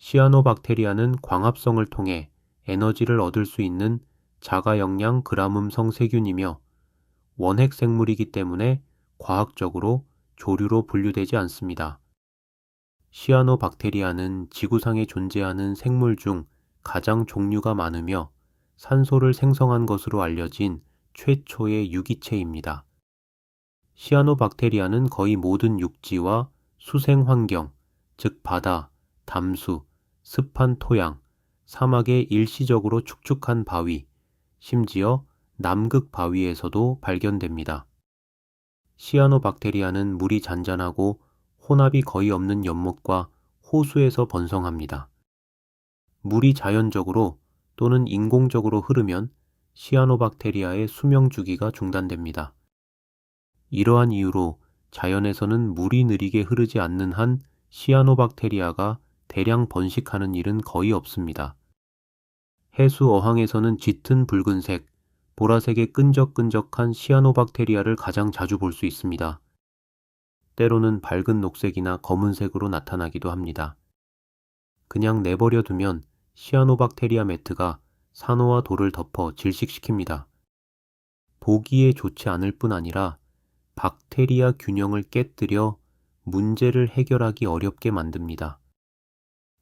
시아노박테리아는 광합성을 통해 에너지를 얻을 수 있는 자가영양 그람음성 세균이며 원핵 생물이기 때문에 과학적으로 조류로 분류되지 않습니다. 시아노박테리아는 지구상에 존재하는 생물 중 가장 종류가 많으며 산소를 생성한 것으로 알려진 최초의 유기체입니다. 시아노박테리아는 거의 모든 육지와 수생 환경, 즉 바다, 담수, 습한 토양, 사막의 일시적으로 축축한 바위, 심지어 남극 바위에서도 발견됩니다. 시아노박테리아는 물이 잔잔하고 혼합이 거의 없는 연못과 호수에서 번성합니다. 물이 자연적으로 또는 인공적으로 흐르면 시아노박테리아의 수명 주기가 중단됩니다. 이러한 이유로 자연에서는 물이 느리게 흐르지 않는 한 시아노박테리아가 대량 번식하는 일은 거의 없습니다. 해수 어항에서는 짙은 붉은색, 보라색의 끈적끈적한 시아노박테리아를 가장 자주 볼 수 있습니다. 때로는 밝은 녹색이나 검은색으로 나타나기도 합니다. 그냥 내버려 두면 시아노박테리아 매트가 산호와 돌을 덮어 질식시킵니다. 보기에 좋지 않을 뿐 아니라 박테리아 균형을 깨뜨려 문제를 해결하기 어렵게 만듭니다.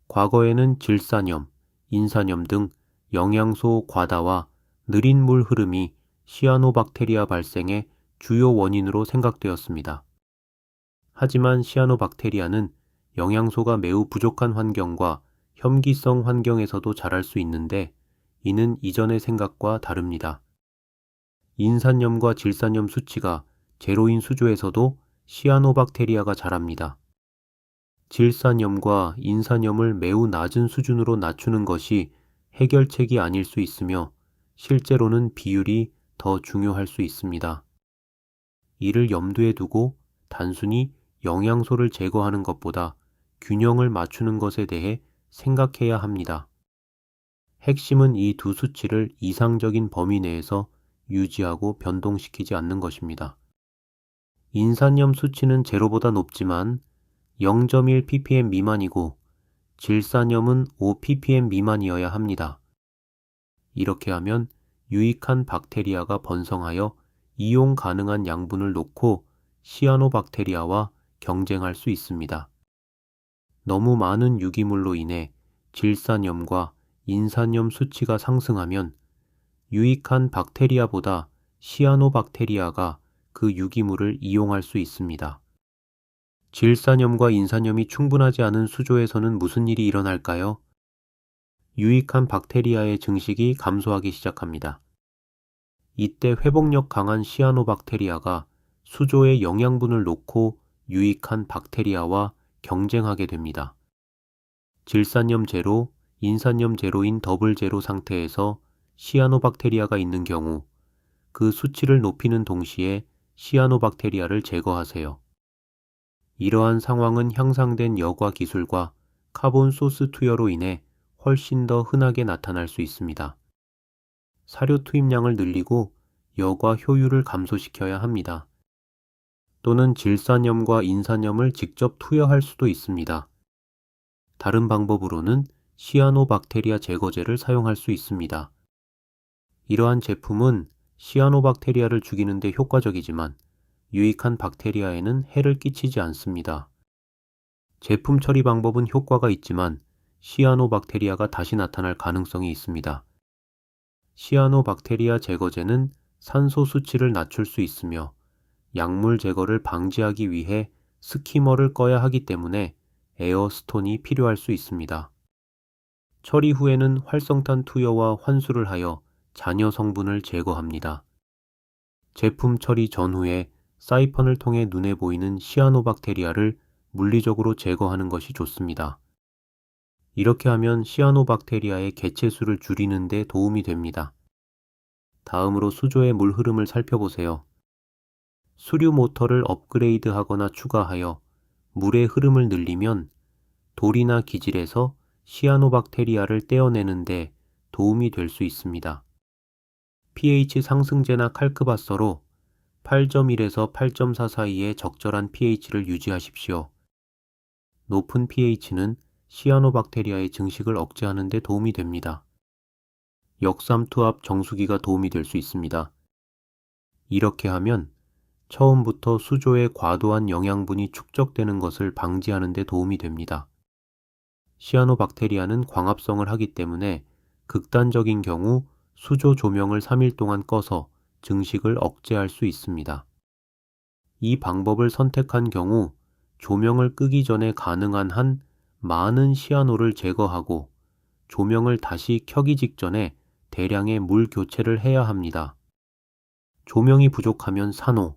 과거에는 질산염, 인산염 등 영양소 과다와 느린 물 흐름이 시아노박테리아 발생의 주요 원인으로 생각되었습니다. 하지만 시아노박테리아는 영양소가 매우 부족한 환경과 혐기성 환경에서도 자랄 수 있는데 이는 이전의 생각과 다릅니다. 인산염과 질산염 수치가 제로인 수조에서도 시아노박테리아가 자랍니다. 질산염과 인산염을 매우 낮은 수준으로 낮추는 것이 해결책이 아닐 수 있으며 실제로는 비율이 더 중요할 수 있습니다. 이를 염두에 두고 단순히 영양소를 제거하는 것보다 균형을 맞추는 것에 대해 생각해야 합니다. 핵심은 이 두 수치를 이상적인 범위 내에서 유지하고 변동시키지 않는 것입니다. 인산염 수치는 제로보다 높지만 0.1 ppm 미만이고 질산염은 5 ppm 미만이어야 합니다. 이렇게 하면 유익한 박테리아가 번성하여 이용 가능한 양분을 놓고 시아노박테리아와 경쟁할 수 있습니다. 너무 많은 유기물로 인해 질산염과 인산염 수치가 상승하면 유익한 박테리아보다 시아노박테리아가 그 유기물을 이용할 수 있습니다. 질산염과 인산염이 충분하지 않은 수조에서는 무슨 일이 일어날까요? 유익한 박테리아의 증식이 감소하기 시작합니다. 이때 회복력 강한 시아노박테리아가 수조에 영양분을 놓고 유익한 박테리아와 경쟁하게 됩니다. 질산염 제로, 인산염 제로인 더블 제로 상태에서 시아노박테리아가 있는 경우 그 수치를 높이는 동시에 시아노박테리아를 제거하세요. 이러한 상황은 향상된 여과 기술과 카본 소스 투여로 인해 훨씬 더 흔하게 나타날 수 있습니다. 사료 투입량을 늘리고 여과 효율을 감소시켜야 합니다. 또는 질산염과 인산염을 직접 투여할 수도 있습니다. 다른 방법으로는 시아노박테리아 제거제를 사용할 수 있습니다. 이러한 제품은 시아노박테리아를 죽이는 데 효과적이지만 유익한 박테리아에는 해를 끼치지 않습니다. 제품 처리 방법은 효과가 있지만 시아노박테리아가 다시 나타날 가능성이 있습니다. 시아노박테리아 제거제는 산소 수치를 낮출 수 있으며 약물 제거를 방지하기 위해 스키머를 꺼야 하기 때문에 에어스톤이 필요할 수 있습니다. 처리 후에는 활성탄 투여와 환수를 하여 잔여 성분을 제거합니다. 제품 처리 전후에 사이펀을 통해 눈에 보이는 시아노박테리아를 물리적으로 제거하는 것이 좋습니다. 이렇게 하면 시아노박테리아의 개체수를 줄이는 데 도움이 됩니다. 다음으로 수조의 물 흐름을 살펴보세요. 수류 모터를 업그레이드하거나 추가하여 물의 흐름을 늘리면 돌이나 기질에서 시아노박테리아를 떼어내는 데 도움이 될 수 있습니다. pH 상승제나 칼크바서로 8.1에서 8.4 사이의 적절한 pH를 유지하십시오. 높은 pH는 시아노박테리아의 증식을 억제하는 데 도움이 됩니다. 역삼투압 정수기가 도움이 될 수 있습니다. 이렇게 하면 처음부터 수조에 과도한 영양분이 축적되는 것을 방지하는 데 도움이 됩니다. 시아노박테리아는 광합성을 하기 때문에 극단적인 경우 수조 조명을 3일 동안 꺼서 증식을 억제할 수 있습니다. 이 방법을 선택한 경우 조명을 끄기 전에 가능한 한 많은 시아노를 제거하고 조명을 다시 켜기 직전에 대량의 물 교체를 해야 합니다. 조명이 부족하면 산호,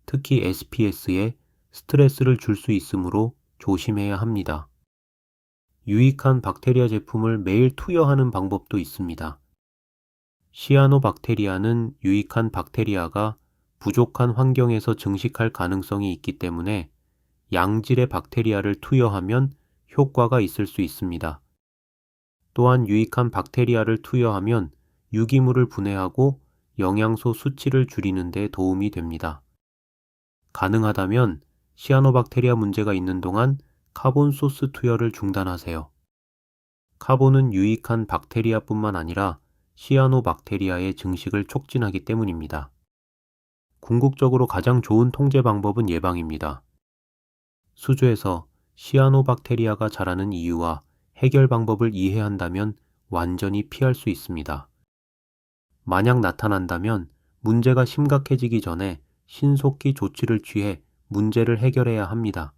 특히 SPS에 스트레스를 줄 수 있으므로 조심해야 합니다. 유익한 박테리아 제품을 매일 투여하는 방법도 있습니다. 시아노박테리아는 유익한 박테리아가 부족한 환경에서 증식할 가능성이 있기 때문에 양질의 박테리아를 투여하면 효과가 있을 수 있습니다. 또한 유익한 박테리아를 투여하면 유기물을 분해하고 영양소 수치를 줄이는 데 도움이 됩니다. 가능하다면 시아노박테리아 문제가 있는 동안 카본 소스 투여를 중단하세요. 카본은 유익한 박테리아뿐만 아니라 시아노박테리아의 증식을 촉진하기 때문입니다. 궁극적으로 가장 좋은 통제 방법은 예방입니다. 수조에서 시아노박테리아가 자라는 이유와 해결 방법을 이해한다면 완전히 피할 수 있습니다. 만약 나타난다면 문제가 심각해지기 전에 신속히 조치를 취해 문제를 해결해야 합니다.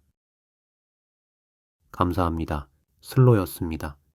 감사합니다. 슬로였습니다.